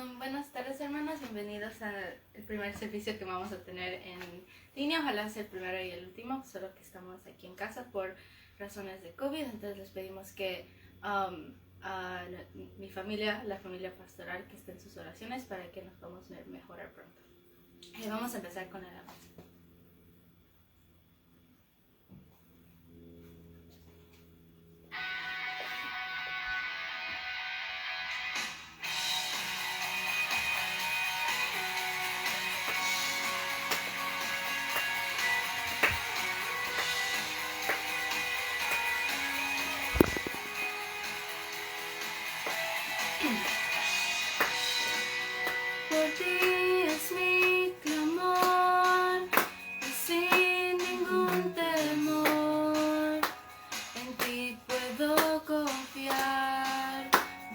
Buenas tardes, hermanos, bienvenidos al primer servicio que vamos a tener en línea. Ojalá sea el primero y el último, solo que estamos aquí en casa por razones de COVID. Entonces les pedimos que mi familia, la familia pastoral, que esté en sus oraciones para que nos podamos mejorar pronto. Vamos a empezar con el alabanza. Por ti es mi clamor y sin ningún temor en ti puedo confiar.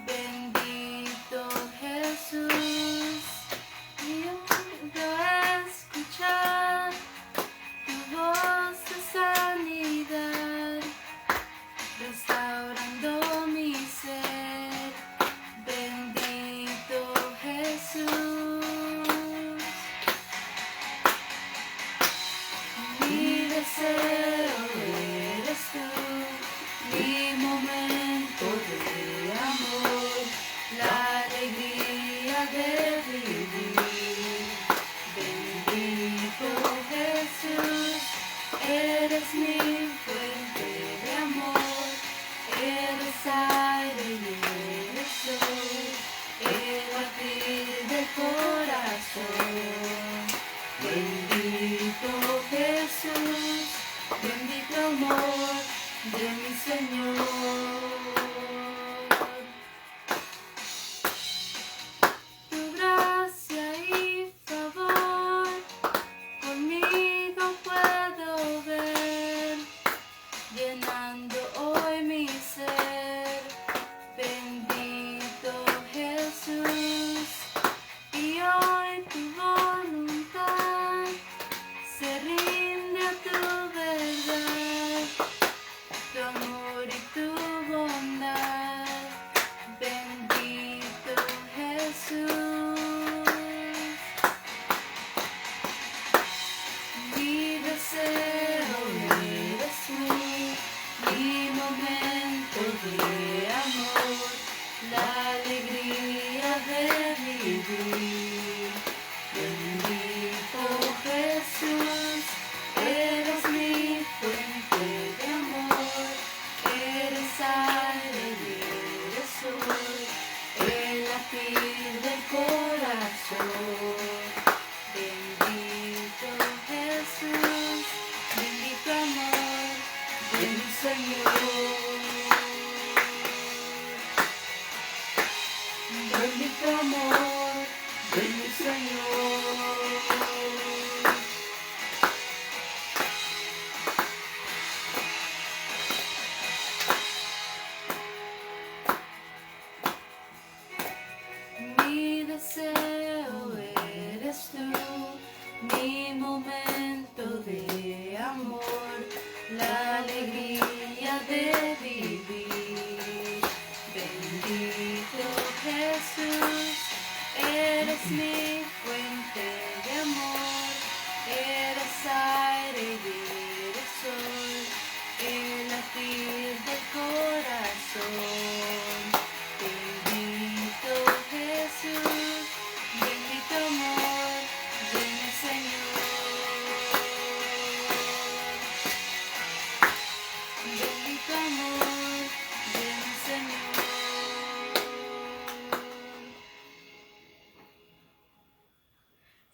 Bendito Jesús, y yo escuchar tu voz de sanidad, restaurando mi ser. Bendito Jesús, mi deseo eres tú, mi momento de amor, la alegría de vivir. Bendito Jesús, eres mi fuente de amor, eres aire y eres sol, el latir del corazón. Bendito Jesús, bendito amor de mi Señor. Tu gracia y favor conmigo puedo ver, llenando hoy mi ser. Bendito Jesús, y hoy tu voluntad se rinde a tu verdad, tu amor y tu bondad. Bendito Jesús, mi deseo eres tú, mi momento de amor, la alegría de vivir. Bendito Jesús, eres mi fuente de amor, eres aire y eres sol, el latir del corazón. Bendito Jesús, bendito amor de mi Señor. Bendito amor de mi Señor. Mi deseo eres tú, mi momento de amor, la alegría de vivir. Bendito Jesús, eres mi fuente de amor, eres aire y eres sol, el latir del corazón. Bendito Jesús, bendito amor de mi Señor. Bendito amor de mi Señor.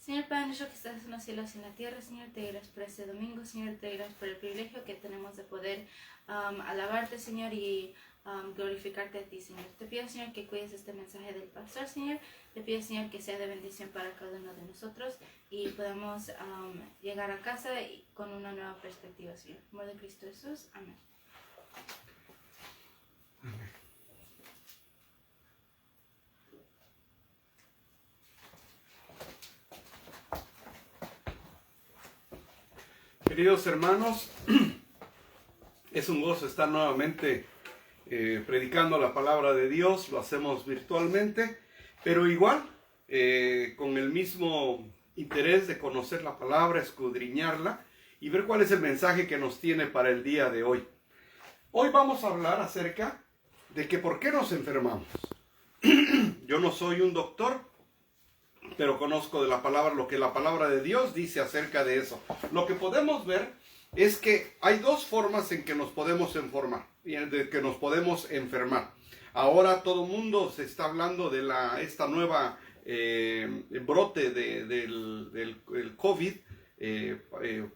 Señor Padre nuestro que estás en los cielos y en la tierra, Señor, te doy gracias por este domingo, Señor, te doy gracias por el privilegio que tenemos de poder alabarte, Señor, y glorificarte a ti, Señor. Te pido, Señor, que cuides este mensaje del pastor, Señor. Te pido, Señor, que sea de bendición para cada uno de nosotros y podamos llegar a casa con una nueva perspectiva, Señor. En nombre de Cristo Jesús. Amén. Queridos hermanos, es un gozo estar nuevamente predicando la palabra de Dios. Lo hacemos virtualmente, pero igual con el mismo interés de conocer la palabra, escudriñarla y ver cuál es el mensaje que nos tiene para el día de hoy. Hoy vamos a hablar acerca de que por qué nos enfermamos. Yo no soy un doctor, pero conozco de la palabra lo que la palabra de Dios dice acerca de eso. Lo que podemos ver es que hay dos formas en que nos podemos enfermar. Ahora todo el mundo se está hablando de esta nueva brote del COVID. En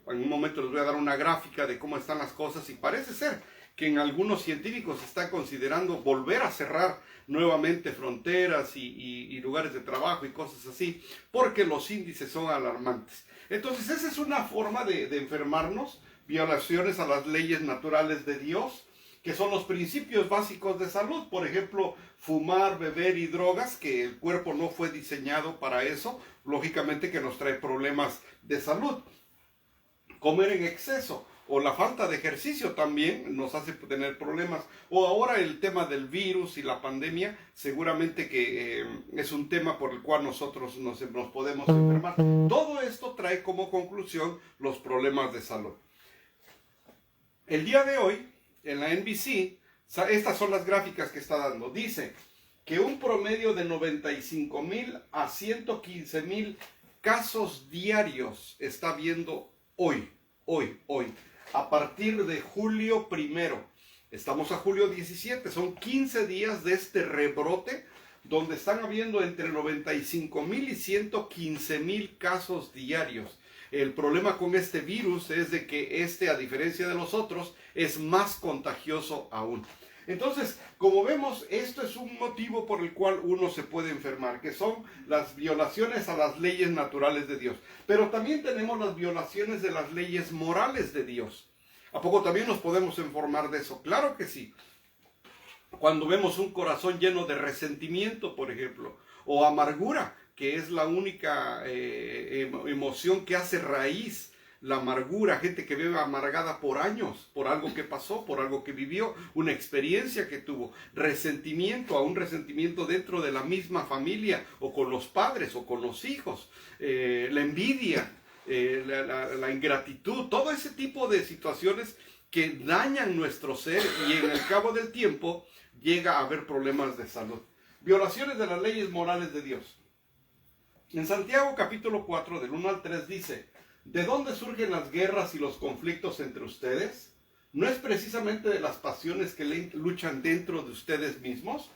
un momento les voy a dar una gráfica de cómo están las cosas y parece ser que en algunos científicos están considerando volver a cerrar nuevamente fronteras y lugares de trabajo y cosas así, porque los índices son alarmantes. Entonces esa es una forma de enfermarnos, violaciones a las leyes naturales de Dios, que son los principios básicos de salud. Por ejemplo, fumar, beber y drogas, que el cuerpo no fue diseñado para eso, lógicamente que nos trae problemas de salud. Comer en exceso o la falta de ejercicio también nos hace tener problemas. O ahora el tema del virus y la pandemia, seguramente que es un tema por el cual nosotros nos podemos enfermar. Todo esto trae como conclusión los problemas de salud. El día de hoy, en la NBC, estas son las gráficas que está dando. Dice que un promedio de 95,000 a 115,000 casos diarios está viendo hoy. A partir de julio 1. Estamos a julio 17. Son 15 días de este rebrote donde están habiendo entre 95,000 y 115,000 casos diarios. El problema con este virus es de que a diferencia de los otros, es más contagioso aún. Entonces, como vemos, esto es un motivo por el cual uno se puede enfermar, que son las violaciones a las leyes naturales de Dios. Pero también tenemos las violaciones de las leyes morales de Dios. ¿A poco también nos podemos enfermar de eso? Claro que sí. Cuando vemos un corazón lleno de resentimiento, por ejemplo, o amargura, que es la única emoción que hace raíz la amargura, gente que vive amargada por años, por algo que pasó, por algo que vivió, una experiencia que tuvo, resentimiento, a un resentimiento dentro de la misma familia, o con los padres, o con los hijos, la envidia, la ingratitud, todo ese tipo de situaciones que dañan nuestro ser y en el cabo del tiempo llega a haber problemas de salud. Violaciones de las leyes morales de Dios. En Santiago capítulo 4, del 1 al 3 dice: ¿de dónde surgen las guerras y los conflictos entre ustedes? ¿No es precisamente de las pasiones que luchan dentro de ustedes mismos?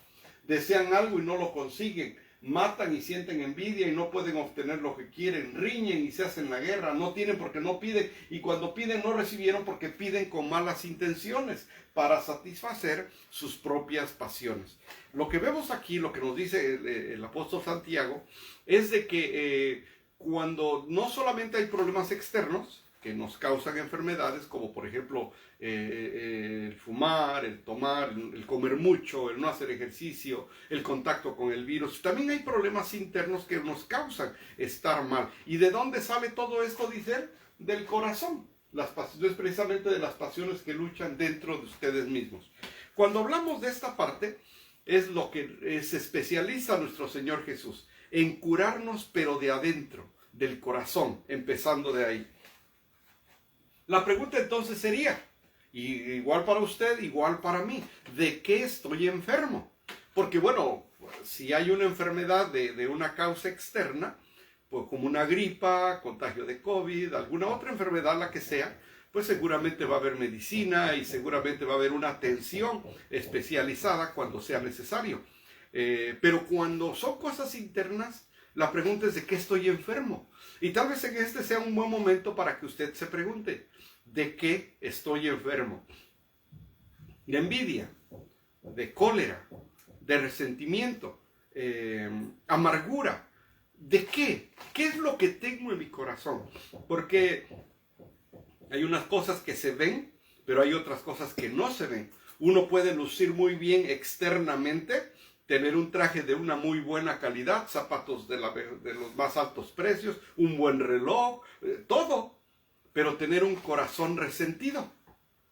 Desean algo y no lo consiguen, matan y sienten envidia y no pueden obtener lo que quieren, riñen y se hacen la guerra, no tienen porque no piden, y cuando piden no recibieron porque piden con malas intenciones para satisfacer sus propias pasiones. Lo que vemos aquí, lo que nos dice el apóstol Santiago, es de que cuando no solamente hay problemas externos que nos causan enfermedades, como por ejemplo el fumar, el tomar, el comer mucho, el no hacer ejercicio, el contacto con el virus, también hay problemas internos que nos causan estar mal. ¿Y de dónde sale todo esto? Dice él, del corazón. Es precisamente de las pasiones que luchan dentro de ustedes mismos. Cuando hablamos de esta parte, es lo que se especializa nuestro Señor Jesús, en curarnos pero de adentro, del corazón, empezando de ahí. La pregunta entonces sería, igual para usted, igual para mí, ¿de qué estoy enfermo? Porque bueno, si hay una enfermedad de una causa externa, pues como una gripa, contagio de COVID, alguna otra enfermedad, la que sea, pues seguramente va a haber medicina y seguramente va a haber una atención especializada cuando sea necesario. Pero cuando son cosas internas, la pregunta es: ¿de qué estoy enfermo? Y tal vez en este sea un buen momento para que usted se pregunte: ¿de qué estoy enfermo? De envidia, de cólera, de resentimiento, amargura. ¿De qué? ¿Qué es lo que tengo en mi corazón? Porque hay unas cosas que se ven, pero hay otras cosas que no se ven. Uno puede lucir muy bien externamente, tener un traje de una muy buena calidad, zapatos de los más altos precios, un buen reloj, todo, pero tener un corazón resentido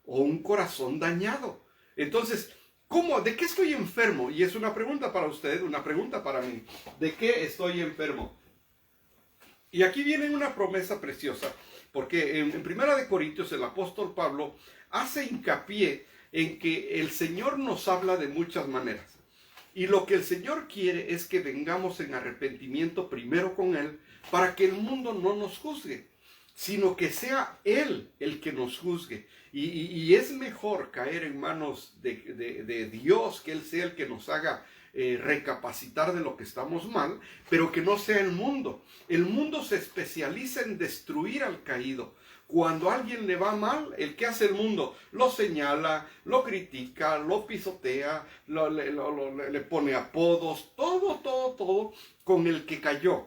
o un corazón dañado. Entonces, ¿Cómo? ¿De qué estoy enfermo? Y es una pregunta para usted, una pregunta para mí. ¿De qué estoy enfermo? Y aquí viene una promesa preciosa, porque en Primera de Corintios el apóstol Pablo hace hincapié en que el Señor nos habla de muchas maneras. Y lo que el Señor quiere es que vengamos en arrepentimiento primero con Él, para que el mundo no nos juzgue, sino que sea Él el que nos juzgue. Y es mejor caer en manos de Dios, que Él sea el que nos haga recapacitar de lo que estamos mal, pero que no sea el mundo. El mundo se especializa en destruir al caído. Cuando a alguien le va mal, ¿el qué hace el mundo? Lo señala, lo critica, lo pisotea, le pone apodos, todo con el que cayó.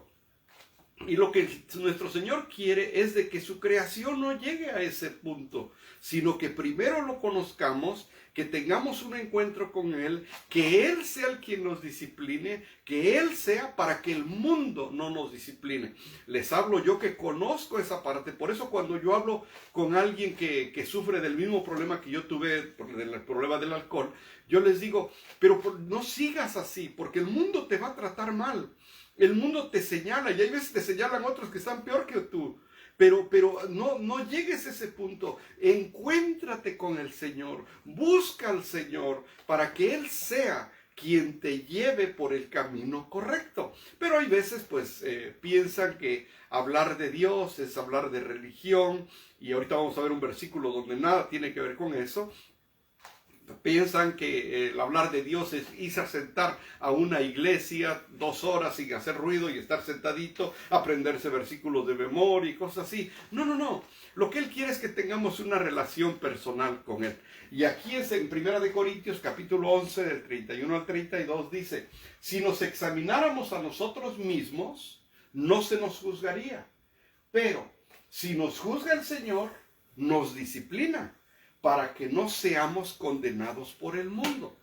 Y lo que nuestro Señor quiere es de que su creación no llegue a ese punto, sino que primero lo conozcamos, que tengamos un encuentro con Él, que Él sea el quien nos discipline, que Él sea para que el mundo no nos discipline. Les hablo yo que conozco esa parte, por eso cuando yo hablo con alguien que sufre del mismo problema que yo tuve, del problema del alcohol, yo les digo, pero no sigas así, porque el mundo te va a tratar mal. El mundo te señala, y hay veces te señalan otros que están peor que tú. Pero no llegues a ese punto. Encuéntrate con el Señor. Busca al Señor para que Él sea quien te lleve por el camino correcto. Pero hay veces pues piensan que hablar de Dios es hablar de religión. Y ahorita vamos a ver un versículo donde nada tiene que ver con eso. Piensan que el hablar de Dios es irse a sentar a una iglesia 2 horas sin hacer ruido y estar sentadito, aprenderse versículos de memoria y cosas así. No. Lo que Él quiere es que tengamos una relación personal con Él. Y aquí es en 1 Corintios capítulo 11 del 31 al 32 dice, si nos examináramos a nosotros mismos, no se nos juzgaría. Pero si nos juzga el Señor, nos disciplina, para que no seamos condenados por el mundo.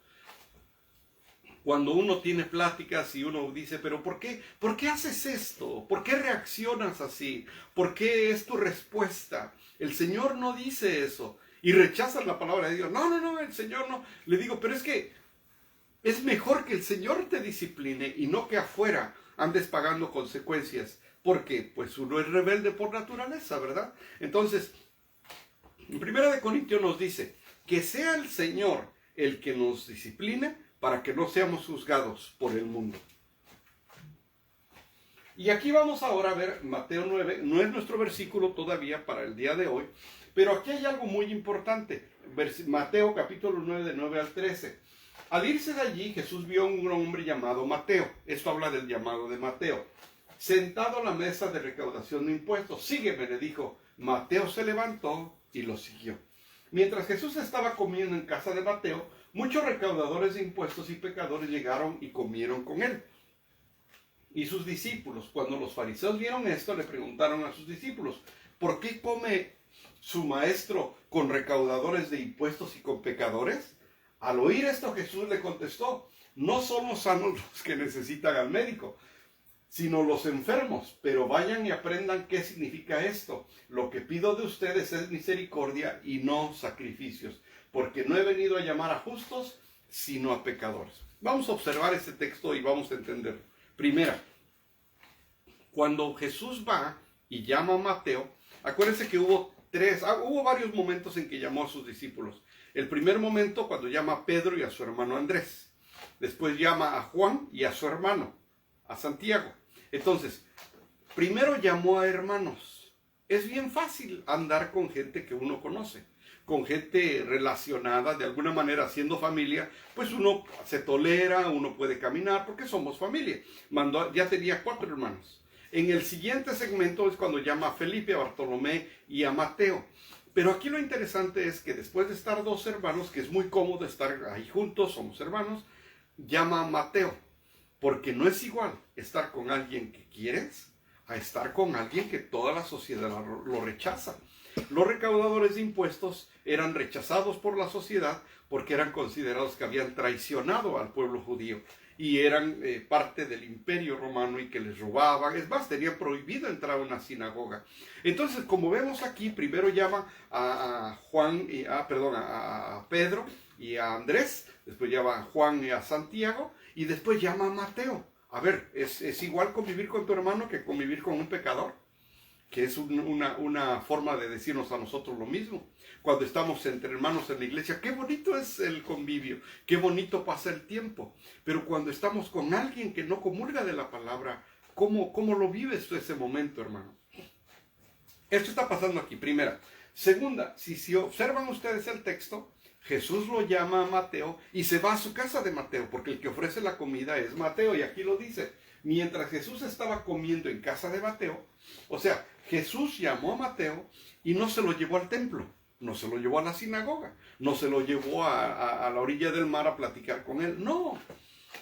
Cuando uno tiene pláticas y uno dice, pero ¿por qué haces esto? ¿Por qué reaccionas así? ¿Por qué es tu respuesta? El Señor no dice eso. Y rechazan la palabra de Dios. No, el Señor no. Le digo, pero es que es mejor que el Señor te discipline y no que afuera andes pagando consecuencias. Porque pues uno es rebelde por naturaleza, ¿verdad? Entonces, en 1 Corintios nos dice que sea el Señor el que nos discipline para que no seamos juzgados por el mundo. Y aquí vamos ahora a ver Mateo 9, no es nuestro versículo todavía para el día de hoy, pero aquí hay algo muy importante. Mateo capítulo 9 de 9 al 13. Al irse de allí Jesús vio a un hombre llamado Mateo, esto habla del llamado de Mateo, sentado a la mesa de recaudación de impuestos. Sígueme, le dijo. Mateo se levantó y lo siguió. Mientras Jesús estaba comiendo en casa de Mateo, muchos recaudadores de impuestos y pecadores llegaron y comieron con él. Y sus discípulos, cuando los fariseos vieron esto, le preguntaron a sus discípulos, ¿por qué come su maestro con recaudadores de impuestos y con pecadores? Al oír esto, Jesús le contestó, no son los sanos los que necesitan al médico, sino los enfermos, pero vayan y aprendan qué significa esto. Lo que pido de ustedes es misericordia y no sacrificios, porque no he venido a llamar a justos, sino a pecadores. Vamos a observar este texto y vamos a entenderlo. Primera, cuando Jesús va y llama a Mateo, acuérdense que hubo varios momentos en que llamó a sus discípulos. El primer momento cuando llama a Pedro y a su hermano Andrés. Después llama a Juan y a su hermano, a Santiago. Entonces, primero llamó a hermanos. Es bien fácil andar con gente que uno conoce, con gente relacionada, de alguna manera siendo familia, pues uno se tolera, uno puede caminar, porque somos familia. Ya tenía 4 hermanos. En el siguiente segmento es cuando llama a Felipe, a Bartolomé y a Mateo. Pero aquí lo interesante es que después de estar 2 hermanos, que es muy cómodo estar ahí juntos, somos hermanos, llama a Mateo. Porque no es igual estar con alguien que quieres a estar con alguien que toda la sociedad lo rechaza. Los recaudadores de impuestos eran rechazados por la sociedad porque eran considerados que habían traicionado al pueblo judío y eran parte del imperio romano y que les robaban. Es más, tenían prohibido entrar a una sinagoga. Entonces, como vemos aquí, primero llama a Pedro y a Andrés, después llama a Juan y a Santiago, y después llama a Mateo. A ver, ¿es igual convivir con tu hermano que convivir con un pecador? Que es una forma de decirnos a nosotros lo mismo. Cuando estamos entre hermanos en la iglesia, qué bonito es el convivio, qué bonito pasa el tiempo. Pero cuando estamos con alguien que no comulga de la palabra, ¿cómo lo vives tú ese momento, hermano? Esto está pasando aquí, primera. Segunda, si observan ustedes el texto, Jesús lo llama a Mateo y se va a su casa de Mateo, porque el que ofrece la comida es Mateo, y aquí lo dice. Mientras Jesús estaba comiendo en casa de Mateo, o sea, Jesús llamó a Mateo y no se lo llevó al templo, no se lo llevó a la sinagoga, no se lo llevó a la orilla del mar a platicar con él, no,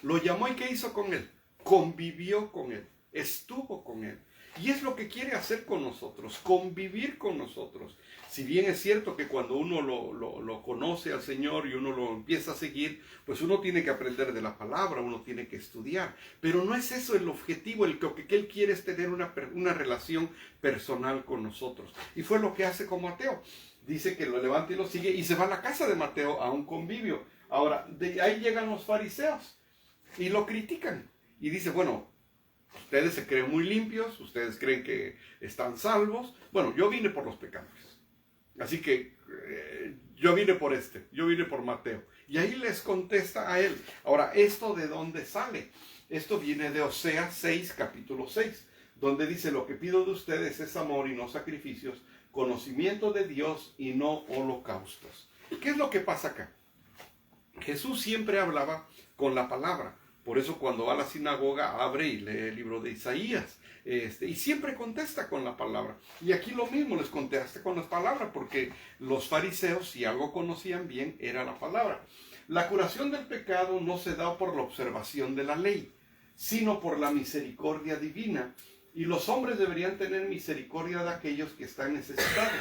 lo llamó y ¿qué hizo con él? Convivió con él, estuvo con él. Y es lo que quiere hacer con nosotros, convivir con nosotros. Si bien es cierto que cuando uno lo conoce al Señor y uno lo empieza a seguir, pues uno tiene que aprender de la palabra, uno tiene que estudiar. Pero no es eso el objetivo, lo que Él quiere es tener una relación personal con nosotros. Y fue lo que hace con Mateo. Dice que lo levanta y lo sigue y se va a la casa de Mateo a un convivio. Ahora, de ahí llegan los fariseos y lo critican. Y dice, bueno, ustedes se creen muy limpios, ustedes creen que están salvos. Bueno, yo vine por los pecadores. Así que yo vine por Mateo. Y ahí les contesta a él. Ahora, ¿esto de dónde sale? Esto viene de Oseas 6, capítulo 6, donde dice, lo que pido de ustedes es amor y no sacrificios, conocimiento de Dios y no holocaustos. ¿Qué es lo que pasa acá? Jesús siempre hablaba con la palabra. Por eso cuando va a la sinagoga abre y lee el libro de Isaías. Y siempre contesta con la palabra. Y aquí lo mismo, les contesta con las palabras, porque los fariseos, si algo conocían bien, era la palabra. La curación del pecado no se da por la observación de la ley, sino por la misericordia divina. Y los hombres deberían tener misericordia de aquellos que están necesitados.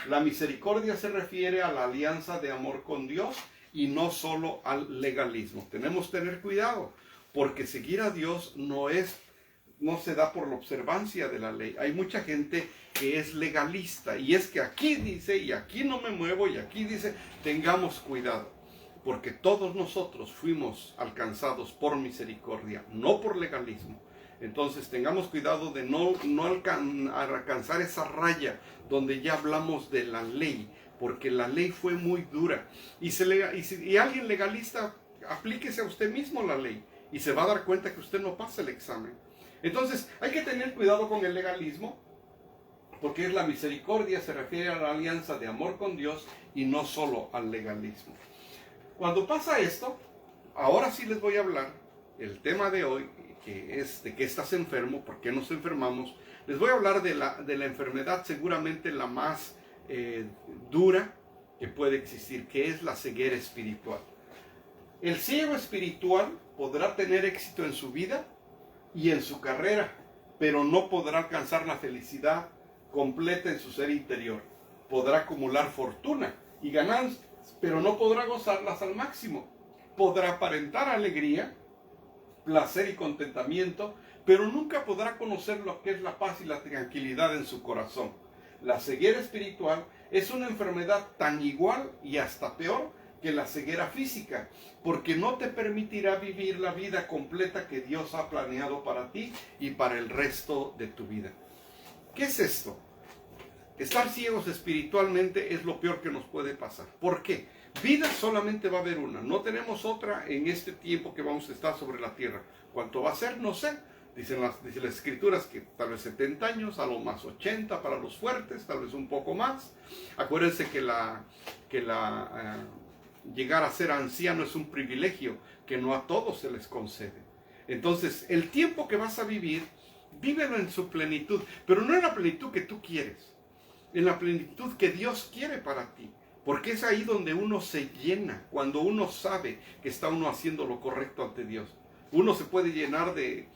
La misericordia se refiere a la alianza de amor con Dios y no solo al legalismo. Tenemos que tener cuidado, porque seguir a Dios no se da por la observancia de la ley. Hay mucha gente que es legalista y es que aquí dice y aquí no me muevo y aquí dice, tengamos cuidado, porque todos nosotros fuimos alcanzados por misericordia, no por legalismo. Entonces tengamos cuidado de no alcanzar esa raya donde ya hablamos de la ley, porque la ley fue muy dura. Y alguien legalista, aplíquese a usted mismo la ley y se va a dar cuenta que usted no pasa el examen. Entonces hay que tener cuidado con el legalismo, porque es la misericordia, se refiere a la alianza de amor con Dios y no solo al legalismo. Cuando pasa esto, ahora sí les voy a hablar, el tema de hoy, que es de qué estás enfermo, por qué nos enfermamos. Les voy a hablar de la enfermedad seguramente la más dura que puede existir, que es la ceguera espiritual. El ciego espiritual podrá tener éxito en su vida y en su carrera, pero no podrá alcanzar la felicidad completa en su ser interior. Podrá acumular fortuna y ganancias, pero no podrá gozarlas al máximo. Podrá aparentar alegría, placer y contentamiento, pero nunca podrá conocer lo que es la paz y la tranquilidad en su corazón. La ceguera espiritual es una enfermedad tan igual y hasta peor que la ceguera física, porque no te permitirá vivir la vida completa que Dios ha planeado para ti y para el resto de tu vida. ¿Qué es esto? Estar ciegos espiritualmente es lo peor que nos puede pasar. ¿Por qué? Vida solamente va a haber una, no tenemos otra en este tiempo que vamos a estar sobre la tierra. ¿Cuánto va a ser? No sé. Dicen las escrituras que tal vez 70 años, a lo más 80 para los fuertes, tal vez un poco más. Acuérdense que llegar a ser anciano es un privilegio que no a todos se les concede. Entonces, el tiempo que vas a vivir, vívelo en su plenitud, pero no en la plenitud que tú quieres, en la plenitud que Dios quiere para ti. Porque es ahí donde uno se llena, cuando uno sabe que está uno haciendo lo correcto ante Dios. Uno se puede llenar de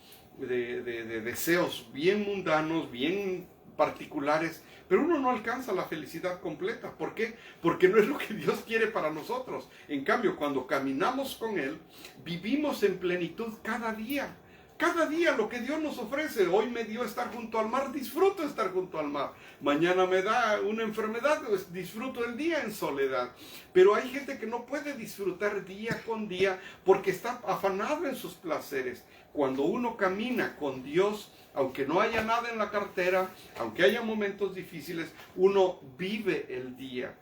deseos bien mundanos, bien particulares, pero uno no alcanza la felicidad completa. ¿Por qué? Porque no es lo que Dios quiere para nosotros. En cambio, cuando caminamos con Él, vivimos en plenitud cada día. Cada día lo que Dios nos ofrece. Hoy me dio estar junto al mar, disfruto estar junto al mar. Mañana me da una enfermedad, pues disfruto el día en soledad. Pero hay gente que no puede disfrutar día con día porque está afanado en sus placeres. Cuando uno camina con Dios, aunque no haya nada en la cartera, aunque haya momentos difíciles, uno vive el día.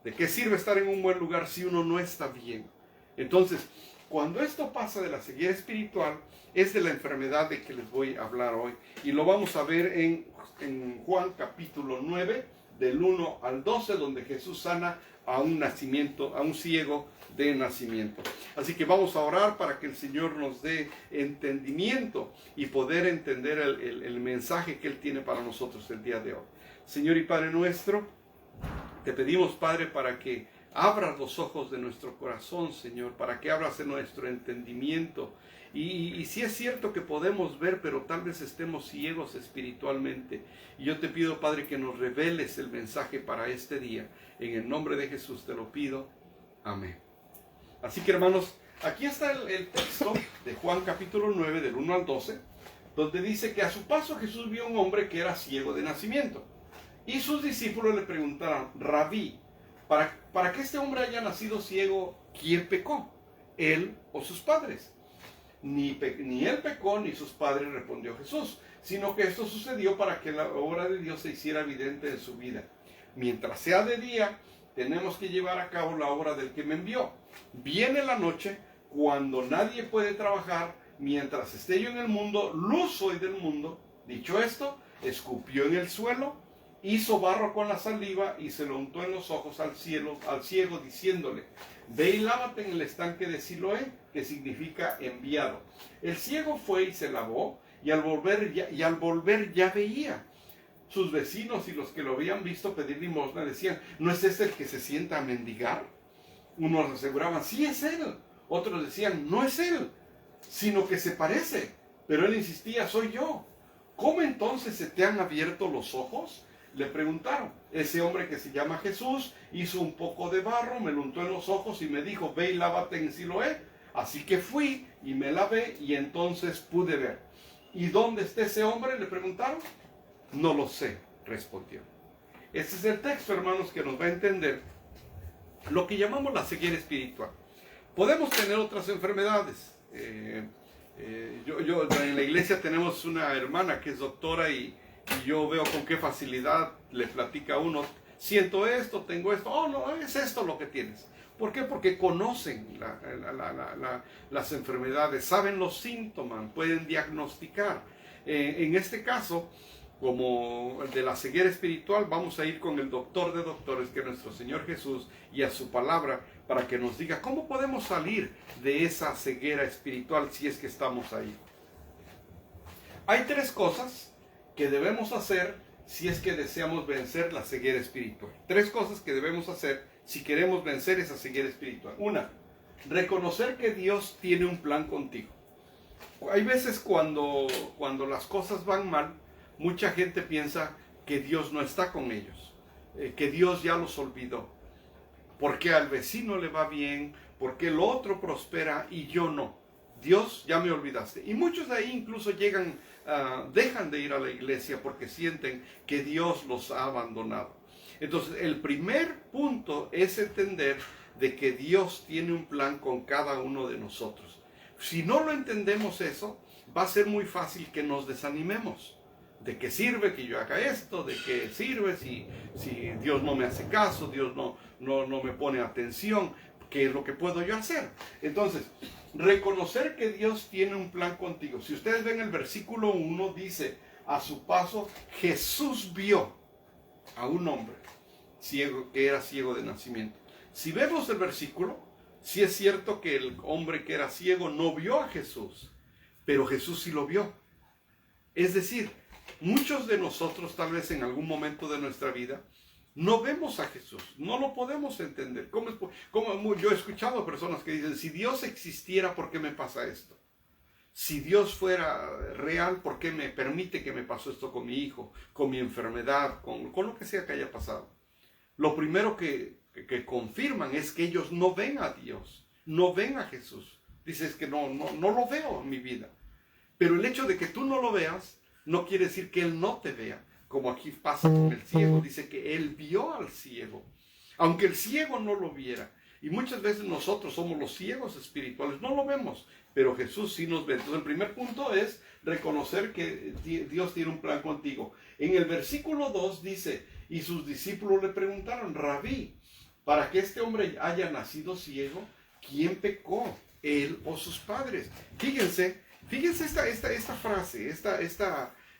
¿De qué sirve estar en un buen lugar si uno no está bien? Entonces, cuando esto pasa de la ceguera espiritual, es de la enfermedad de que les voy a hablar hoy. Y lo vamos a ver en Juan capítulo 9, del 1 al 12, donde Jesús sana a un ciego de nacimiento. Así que vamos a orar para que el Señor nos dé entendimiento y poder entender el mensaje que Él tiene para nosotros el día de hoy. Señor y Padre nuestro, te pedimos, Padre, para que abras los ojos de nuestro corazón, Señor, para que abras nuestro entendimiento. Y si es cierto que podemos ver, pero tal vez estemos ciegos espiritualmente. Y yo te pido, Padre, que nos reveles el mensaje para este día. En el nombre de Jesús te lo pido. Amén. Así que, hermanos, aquí está el texto de Juan capítulo 9, del 1 al 12, donde dice que a su paso Jesús vio a un hombre que era ciego de nacimiento. Y sus discípulos le preguntaron: Rabí, para que este hombre haya nacido ciego, ¿quién pecó? ¿Él o sus padres? Ni él pecó ni sus padres, respondió Jesús, sino que esto sucedió para que la obra de Dios se hiciera evidente en su vida. Mientras sea de día, tenemos que llevar a cabo la obra del que me envió. Viene la noche, cuando nadie puede trabajar. Mientras esté yo en el mundo, luz soy del mundo. Dicho esto, escupió en el suelo, hizo barro con la saliva y se lo untó en los ojos al ciego, diciéndole: ve y lávate en el estanque de Siloé, que significa enviado. El ciego fue y se lavó, y al volver ya veía. Sus vecinos y los que lo habían visto pedir limosna decían: ¿no es este el que se sienta a mendigar? Unos aseguraban: sí es él. Otros decían: no es él, sino que se parece. Pero él insistía: soy yo. ¿Cómo entonces se te han abierto los ojos? Le preguntaron. Ese hombre que se llama Jesús hizo un poco de barro, me lo untó en los ojos y me dijo: ve y lávate en Siloé. Así que fui y me lavé y entonces pude ver. ¿Y dónde está ese hombre?, le preguntaron. No lo sé, respondió. Este es el texto, hermanos, que nos va a entender lo que llamamos la ceguera espiritual. Podemos tener otras enfermedades. En la iglesia tenemos una hermana que es doctora y yo veo con qué facilidad le platica a uno: siento esto, tengo esto. Oh, no, es esto lo que tienes. ¿Por qué? Porque conocen las enfermedades, saben los síntomas, pueden diagnosticar. En este caso, como de la ceguera espiritual, vamos a ir con el doctor de doctores, que es nuestro Señor Jesús, y a su palabra, para que nos diga cómo podemos salir de esa ceguera espiritual si es que estamos ahí. Hay 3 cosas que debemos hacer si es que deseamos vencer la ceguera espiritual. 3 cosas que debemos hacer si queremos vencer esa ceguera espiritual. 1, reconocer que Dios tiene un plan contigo. Hay veces cuando las cosas van mal, mucha gente piensa que Dios no está con ellos, que Dios ya los olvidó. ¿Por qué al vecino le va bien? ¿Por qué el otro prospera y yo no? Dios, ya me olvidaste. Y muchos de ahí incluso dejan de ir a la iglesia porque sienten que Dios los ha abandonado. Entonces, el primer punto es entender de que Dios tiene un plan con cada uno de nosotros. Si no lo entendemos eso, va a ser muy fácil que nos desanimemos. ¿De qué sirve que yo haga esto? ¿De qué sirve si Dios no me hace caso? Dios no me pone atención. ¿Qué es lo que puedo yo hacer? Entonces, reconocer que Dios tiene un plan contigo. Si ustedes ven el versículo 1, dice: a su paso Jesús vio a un hombre ciego, que era ciego de nacimiento. Si vemos el versículo, sí es cierto que el hombre que era ciego no vio a Jesús, pero Jesús sí lo vio. Es decir, muchos de nosotros tal vez en algún momento de nuestra vida no vemos a Jesús, no lo podemos entender. ¿Cómo yo he escuchado personas que dicen: si Dios existiera, ¿por qué me pasa esto? Si Dios fuera real, ¿por qué me permite que me pasó esto con mi hijo, con mi enfermedad, con lo que sea que haya pasado? Lo primero que confirman es que ellos no ven a Dios, no ven a Jesús. Dices que no lo veo en mi vida. Pero el hecho de que tú no lo veas no quiere decir que Él no te vea. Como aquí pasa con el ciego, dice que Él vio al ciego, aunque el ciego no lo viera. Y muchas veces nosotros somos los ciegos espirituales, no lo vemos, pero Jesús sí nos ve. Entonces el primer punto es reconocer que Dios tiene un plan contigo. En el versículo 2 dice, y sus discípulos le preguntaron, Rabí, para que este hombre haya nacido ciego, ¿quién pecó, él o sus padres? Fíjense esta frase,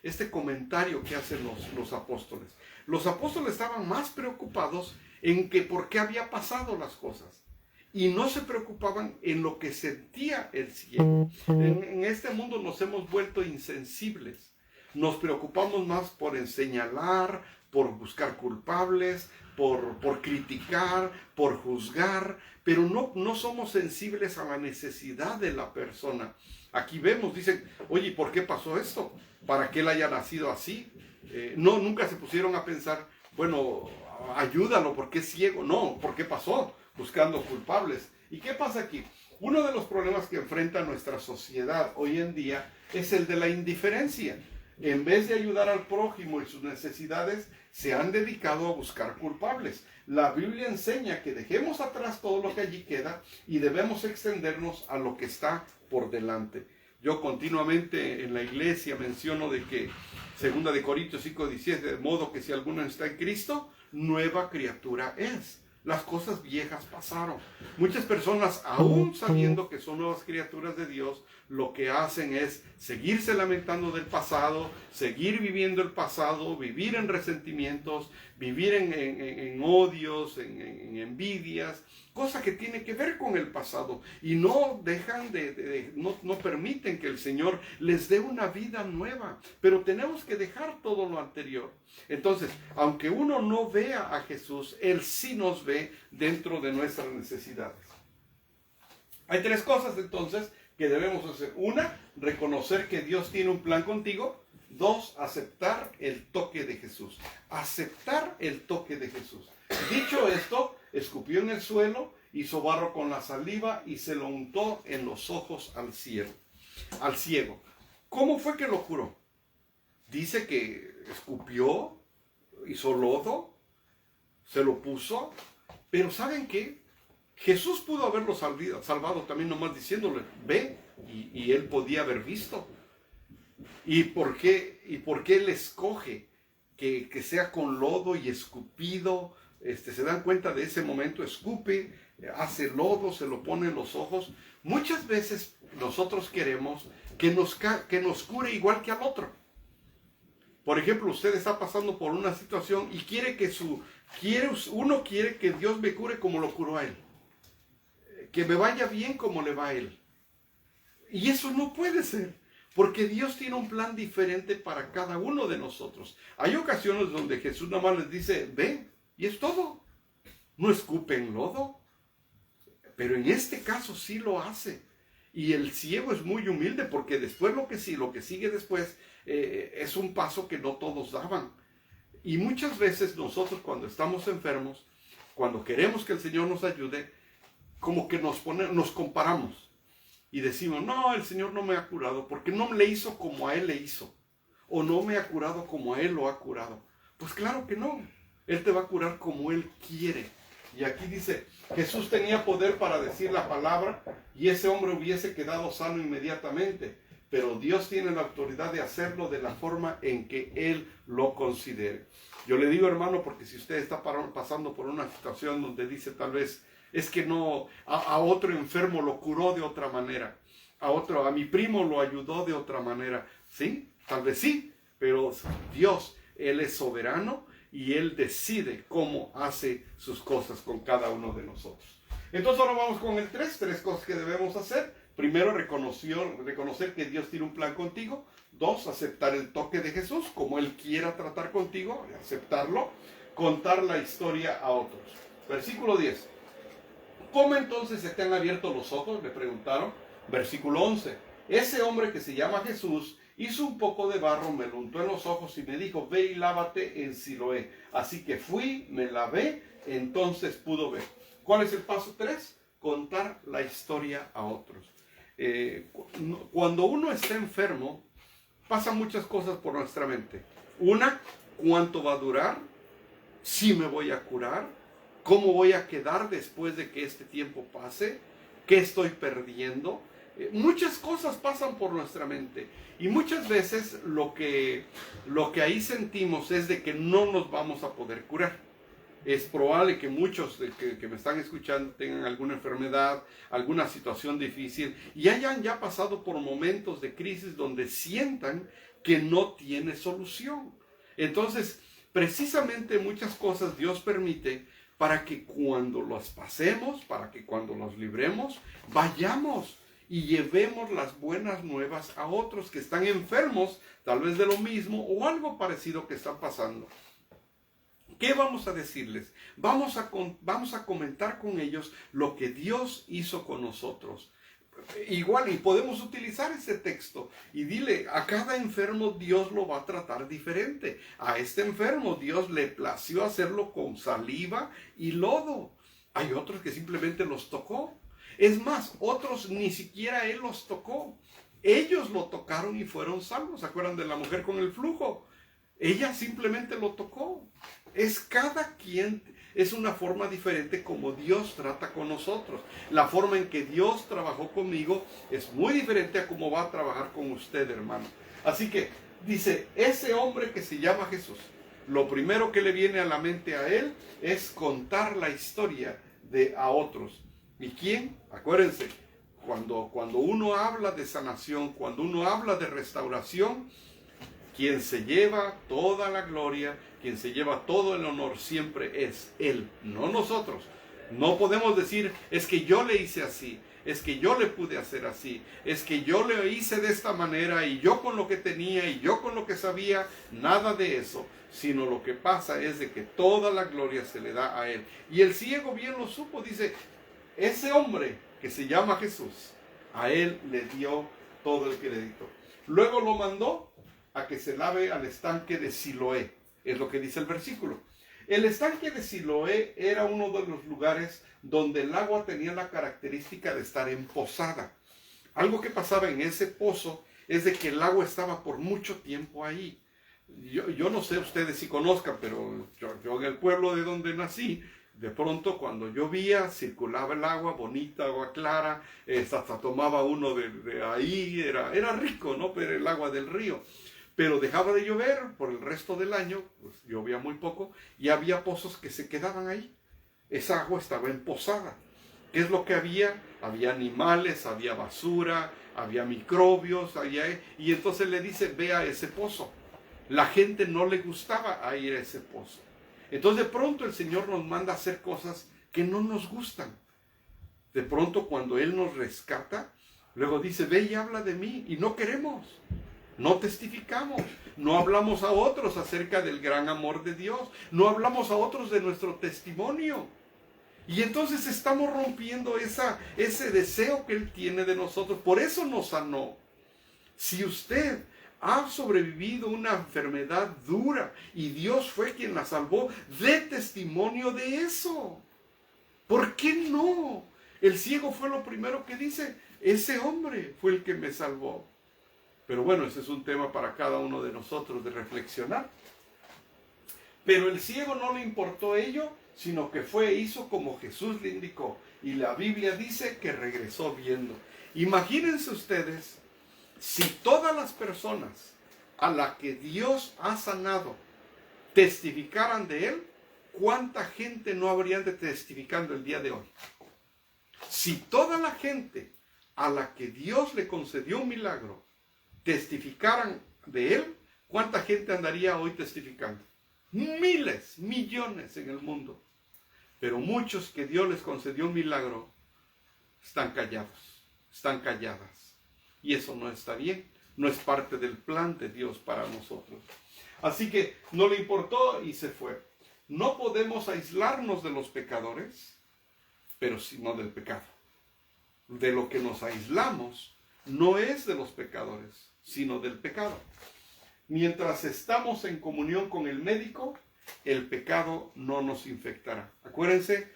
este comentario que hacen los apóstoles. Los apóstoles estaban más preocupados en que por qué había pasado las cosas y no se preocupaban en lo que sentía el ciego. En este mundo nos hemos vuelto insensibles. Nos preocupamos más por señalar, por buscar culpables, por criticar, por juzgar, pero no somos sensibles a la necesidad de la persona. Aquí vemos, dicen, oye, ¿por qué pasó esto? ¿Para que él haya nacido así? Nunca se pusieron a pensar, bueno, ayúdalo porque es ciego. No, ¿por qué pasó? Buscando culpables. ¿Y qué pasa aquí? Uno de los problemas que enfrenta nuestra sociedad hoy en día es el de la indiferencia. En vez de ayudar al prójimo y sus necesidades, se han dedicado a buscar culpables. La Biblia enseña que dejemos atrás todo lo que allí queda y debemos extendernos a lo que está por delante. Yo continuamente en la iglesia menciono de que 2 de Corintios 5:17, de modo que si alguno está en Cristo, nueva criatura es. Las cosas viejas pasaron. Muchas personas, aún sabiendo que son nuevas criaturas de Dios, lo que hacen es seguirse lamentando del pasado, seguir viviendo el pasado, vivir en resentimientos, vivir en odios, en envidias, cosa que tiene que ver con el pasado. Y no dejan no permiten que el Señor les dé una vida nueva. Pero tenemos que dejar todo lo anterior. Entonces, aunque uno no vea a Jesús, Él sí nos ve dentro de nuestras necesidades. Hay tres cosas entonces que debemos hacer. Una, reconocer que Dios tiene un plan contigo. Dos, aceptar el toque de Jesús. Aceptar el toque de Jesús. Dicho esto, escupió en el suelo, hizo barro con la saliva y se lo untó en los ojos al ciego. ¿Cómo fue que lo curó? Dice que escupió, hizo lodo, se lo puso, pero ¿saben qué? Jesús pudo haberlo salvado también nomás diciéndole, ve, y él podía haber visto. ¿Y por qué él escoge que sea con lodo y escupido? Se dan cuenta de ese momento, escupe, hace lodo, se lo pone en los ojos. Muchas veces nosotros queremos que nos cure igual que al otro. Por ejemplo, usted está pasando por una situación y uno quiere que Dios me cure como lo curó a él. Que me vaya bien como le va a él. Y eso no puede ser, porque Dios tiene un plan diferente para cada uno de nosotros. Hay ocasiones donde Jesús nada más les dice, ve, y es todo. No escupen lodo. Pero en este caso sí lo hace. Y el ciego es muy humilde, porque después lo que sigue después es un paso que no todos daban. Y muchas veces nosotros cuando estamos enfermos, cuando queremos que el Señor nos ayude, como que nos comparamos y decimos, no, el Señor no me ha curado porque no le hizo como a Él le hizo, o no me ha curado como a Él lo ha curado. Pues claro que no, Él te va a curar como Él quiere. Y aquí dice, Jesús tenía poder para decir la palabra y ese hombre hubiese quedado sano inmediatamente, pero Dios tiene la autoridad de hacerlo de la forma en que Él lo considere. Yo le digo, hermano, porque si usted está pasando por una situación donde dice tal vez, es que no, a otro enfermo lo curó de otra manera, a mi primo lo ayudó de otra manera, ¿sí? Tal vez sí, pero Dios, Él es soberano y Él decide cómo hace sus cosas con cada uno de nosotros. Entonces ahora vamos con el tres cosas que debemos hacer. Primero, reconocer que Dios tiene un plan contigo. Dos, aceptar el toque de Jesús, como Él quiera tratar contigo, aceptarlo. Contar la historia a otros. Versículo 10. ¿Cómo entonces se te han abierto los ojos?, le preguntaron. Versículo 11. Ese hombre que se llama Jesús hizo un poco de barro, me lo untó en los ojos y me dijo, ve y lávate en Siloé. Así que fui, me lavé, entonces pudo ver. ¿Cuál es el paso 3? Contar la historia a otros. Cuando uno está enfermo, pasan muchas cosas por nuestra mente. Una, ¿cuánto va a durar? ¿Si me voy a curar? ¿Cómo voy a quedar después de que este tiempo pase? ¿Qué estoy perdiendo? Muchas cosas pasan por nuestra mente. Y muchas veces lo que ahí sentimos es de que no nos vamos a poder curar. Es probable que muchos que me están escuchando tengan alguna enfermedad, alguna situación difícil y hayan ya pasado por momentos de crisis donde sientan que no tiene solución. Entonces, precisamente muchas cosas Dios permite para que cuando las pasemos, para que cuando las libremos, vayamos y llevemos las buenas nuevas a otros que están enfermos, tal vez de lo mismo o algo parecido que están pasando. ¿Qué vamos a decirles? Vamos a comentar con ellos lo que Dios hizo con nosotros. Igual, y podemos utilizar ese texto y dile, a cada enfermo Dios lo va a tratar diferente. A este enfermo Dios le plació hacerlo con saliva y lodo. Hay otros que simplemente los tocó. Es más, otros ni siquiera Él los tocó. Ellos lo tocaron y fueron salvos. ¿Se acuerdan de la mujer con el flujo? Ella simplemente lo tocó. Es cada quien, es una forma diferente como Dios trata con nosotros. La forma en que Dios trabajó conmigo es muy diferente a cómo va a trabajar con usted, hermano. Así que dice, ese hombre que se llama Jesús, lo primero que le viene a la mente a él es contar la historia a otros. ¿Y quién? Acuérdense, cuando uno habla de sanación, cuando uno habla de restauración, quien se lleva toda la gloria, quien se lleva todo el honor siempre es Él, no nosotros. No podemos decir, es que yo le hice así, es que yo le pude hacer así, es que yo le hice de esta manera y yo con lo que tenía y yo con lo que sabía, nada de eso. Sino lo que pasa es de que toda la gloria se le da a Él. Y el ciego bien lo supo, dice, ese hombre que se llama Jesús, a Él le dio todo el crédito. Luego lo mandó a que se lave al estanque de Siloé, es lo que dice el versículo. El estanque de Siloé era uno de los lugares donde el agua tenía la característica de estar emposada. Algo que pasaba en ese pozo es de que el agua estaba por mucho tiempo ahí. Yo no sé ustedes si conozcan, pero yo en el pueblo de donde nací, de pronto cuando llovía circulaba el agua bonita, agua clara, hasta tomaba uno de ahí, era rico, ¿no? Pero el agua del río. Pero dejaba de llover por el resto del año, pues llovía muy poco, y había pozos que se quedaban ahí. Esa agua estaba emposada. ¿Qué es lo que había? Había animales, había basura, había microbios, y entonces le dice, ve a ese pozo. La gente no le gustaba ir a ese pozo. Entonces de pronto el Señor nos manda a hacer cosas que no nos gustan. De pronto cuando Él nos rescata, luego dice, ve y habla de mí, y no queremos. No testificamos, no hablamos a otros acerca del gran amor de Dios, no hablamos a otros de nuestro testimonio. Y entonces estamos rompiendo ese deseo que Él tiene de nosotros. Por eso nos sanó. Si usted ha sobrevivido una enfermedad dura y Dios fue quien la salvó, dé testimonio de eso. ¿Por qué no? El ciego fue lo primero que dice, ese hombre fue el que me salvó. Pero bueno, ese es un tema para cada uno de nosotros de reflexionar. Pero el ciego no le importó ello, sino que hizo como Jesús le indicó. Y la Biblia dice que regresó viendo. Imagínense ustedes, si todas las personas a las que Dios ha sanado testificaran de Él, ¿cuánta gente no habrían de testificando el día de hoy? Si toda la gente a la que Dios le concedió un milagro testificaran de Él, ¿cuánta gente andaría hoy testificando? Miles, millones en el mundo. Pero muchos que Dios les concedió un milagro están callados, están calladas. Y eso no está bien, no es parte del plan de Dios para nosotros. Así que no le importó y se fue. No podemos aislarnos de los pecadores, pero sino del pecado. De lo que nos aislamos no es de los pecadores, sino del pecado. Mientras estamos en comunión con el médico, el pecado no nos infectará. Acuérdense,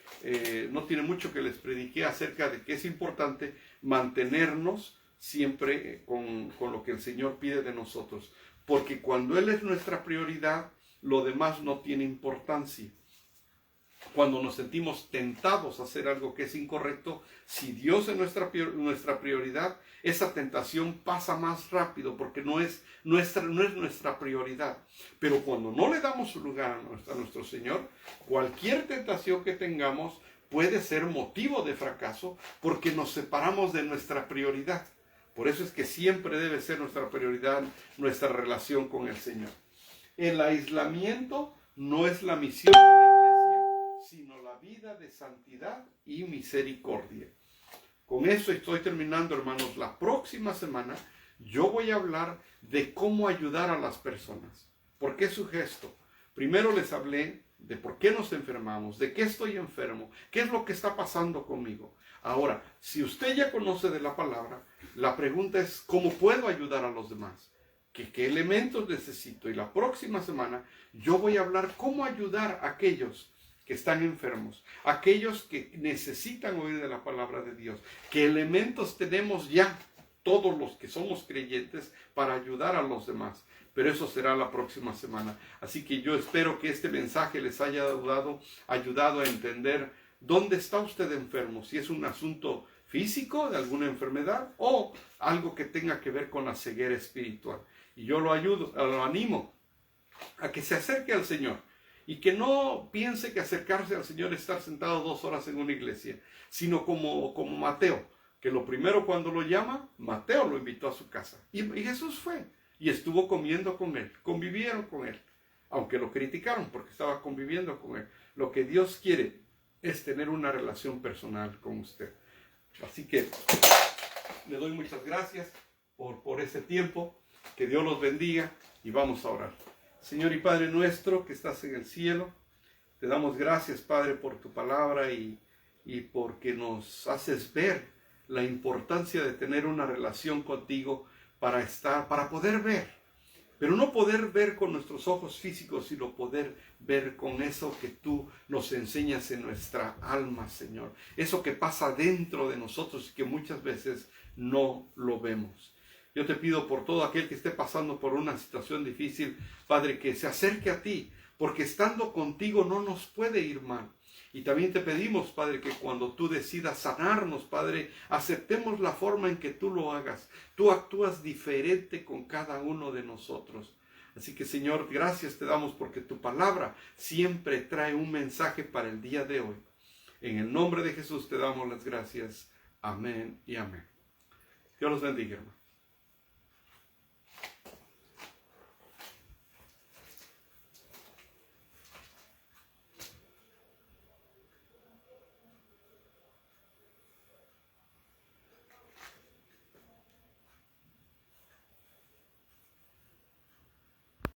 no tiene mucho que les prediqué acerca de que es importante mantenernos siempre con lo que el Señor pide de nosotros. Porque cuando Él es nuestra prioridad, lo demás no tiene importancia. Cuando nos sentimos tentados a hacer algo que es incorrecto, si Dios es nuestra prioridad, esa tentación pasa más rápido porque no es nuestra prioridad. Pero cuando no le damos lugar a nuestro Señor, cualquier tentación que tengamos puede ser motivo de fracaso porque nos separamos de nuestra prioridad. Por eso es que siempre debe ser nuestra prioridad nuestra relación con el Señor. El aislamiento no es la misión de la iglesia, sino la vida de santidad y misericordia. Con eso estoy terminando, hermanos. La próxima semana yo voy a hablar de cómo ayudar a las personas. ¿Por qué su gesto? Primero les hablé de por qué nos enfermamos, de qué estoy enfermo, qué es lo que está pasando conmigo. Ahora, si usted ya conoce de la palabra, la pregunta es ¿cómo puedo ayudar a los demás? ¿Qué elementos necesito? Y la próxima semana yo voy a hablar cómo ayudar a aquellos que están enfermos, aquellos que necesitan oír de la palabra de Dios. ¿Qué elementos tenemos ya todos los que somos creyentes para ayudar a los demás? Pero eso será la próxima semana. Así que yo espero que este mensaje les haya ayudado a entender dónde está usted enfermo, si es un asunto físico de alguna enfermedad o algo que tenga que ver con la ceguera espiritual. Y yo lo animo a que se acerque al Señor y que no piense que acercarse al Señor es estar sentado 2 horas en una iglesia, sino como Mateo, que lo primero cuando lo llama, Mateo lo invitó a su casa. Y Jesús fue y estuvo comiendo con él, convivieron con él, aunque lo criticaron porque estaba conviviendo con él. Lo que Dios quiere es tener una relación personal con usted. Así que le doy muchas gracias por ese tiempo. Que Dios los bendiga y vamos a orar. Señor y Padre nuestro que estás en el cielo, te damos gracias, Padre, por tu palabra y porque nos haces ver la importancia de tener una relación contigo para poder ver, pero no poder ver con nuestros ojos físicos, sino poder ver con eso que tú nos enseñas en nuestra alma, Señor. Eso que pasa dentro de nosotros y que muchas veces no lo vemos. Yo te pido por todo aquel que esté pasando por una situación difícil, Padre, que se acerque a ti, porque estando contigo no nos puede ir mal. Y también te pedimos, Padre, que cuando tú decidas sanarnos, Padre, aceptemos la forma en que tú lo hagas. Tú actúas diferente con cada uno de nosotros. Así que, Señor, gracias te damos porque tu palabra siempre trae un mensaje para el día de hoy. En el nombre de Jesús te damos las gracias. Amén y amén. Dios los bendiga, hermano.